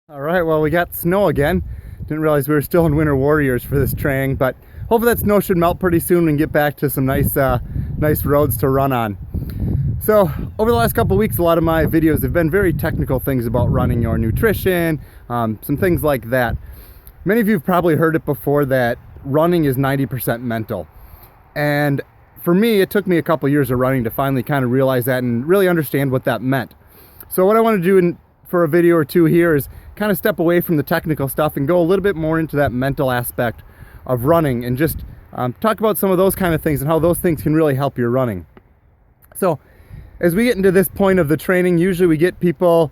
All right, well, we got snow again. Didn't realize we were still in Winter Warriors for this training, but hopefully that snow should melt pretty soon and get back to some nice roads to run on. So over the last couple of weeks, a lot of my videos have been very technical things about running or nutrition, some things like that. Many of you have probably heard it before that running is 90% mental. And for me, it took me a couple of years of running to finally kind of realize that and really understand what that meant. So what I want to do for a video or two here is kind of step away from the technical stuff and go a little bit more into that mental aspect of running and just talk about some of those kind of things and how those things can really help your running. So as we get into this point of the training, usually we get people,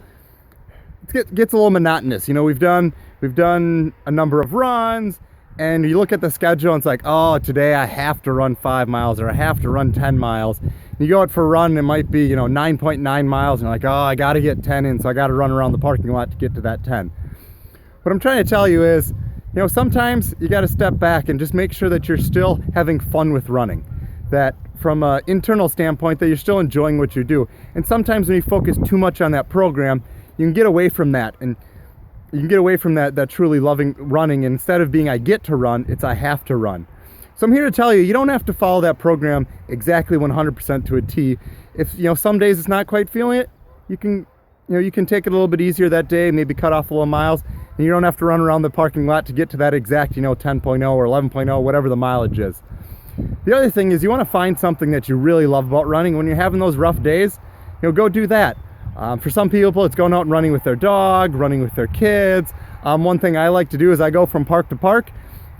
it gets a little monotonous. You know, we've done a number of runs and you look at the schedule and it's like, oh, today I have to run 5 miles or I have to run 10 miles. You go out for a run and it might be, 9.9 miles and you're like, oh, I got to get 10 in, so I got to run around the parking lot to get to that 10. What I'm trying to tell you is, sometimes you got to step back and just make sure that you're still having fun with running. That from an internal standpoint, that you're still enjoying what you do. And sometimes when you focus too much on that program, you can get away from that. And you can get away from that truly loving running. And instead of being I get to run, it's I have to run. So I'm here to tell you, you don't have to follow that program exactly 100% to a T. If some days it's not quite feeling it, you can take it a little bit easier that day, maybe cut off a little miles, and you don't have to run around the parking lot to get to that exact 10.0 or 11.0, whatever the mileage is. The other thing is you want to find something that you really love about running. When you're having those rough days, go do that. For some people, it's going out and running with their dog, running with their kids. One thing I like to do is I go from park to park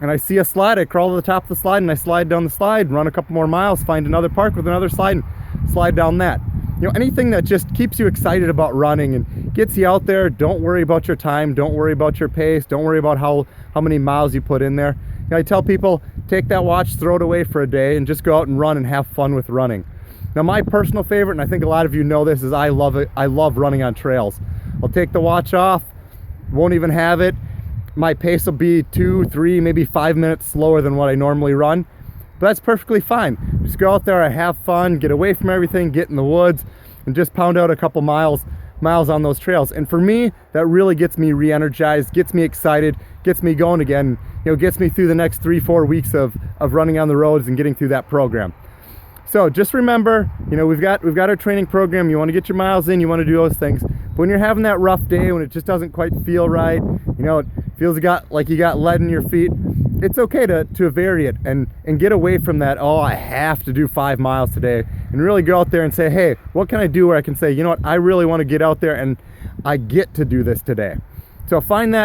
and I see a slide, I crawl to the top of the slide and I slide down the slide, run a couple more miles, find another park with another slide and slide down that. Anything that just keeps you excited about running and gets you out there. Don't worry about your time, don't worry about your pace, don't worry about how many miles you put in there. I tell people, take that watch, throw it away for a day and just go out and run and have fun with running. Now my personal favorite, and I think a lot of you know this, is I love it. I love running on trails. I'll take the watch off, won't even have it. My pace will be 2, 3, maybe 5 minutes slower than what I normally run. But that's perfectly fine. Just go out there, have fun, get away from everything, get in the woods, and just pound out a couple miles on those trails. And for me, that really gets me re-energized, gets me excited, gets me going again, gets me through the next 3-4 weeks of running on the roads and getting through that program. So just remember, we've got our training program. You want to get your miles in, you want to do those things. But when you're having that rough day, when it just doesn't quite feel right, it feels like you got lead in your feet, it's okay to vary it and get away from that, oh, I have to do 5 miles today, and really go out there and say, hey, what can I do where I can say, I really want to get out there and I get to do this today. So find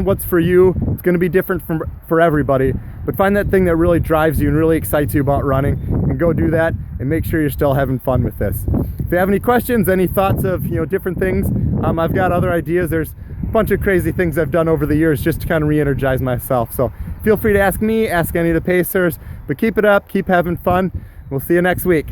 what's for you. It's going to be different for everybody, but find that thing that really drives you and really excites you about running and go do that and make sure you're still having fun with this. If you have any questions, any thoughts of different things, I've got other ideas. There's a bunch of crazy things I've done over the years just to kind of re-energize myself. So feel free to ask me, ask any of the pacers, but keep it up, keep having fun. We'll see you next week.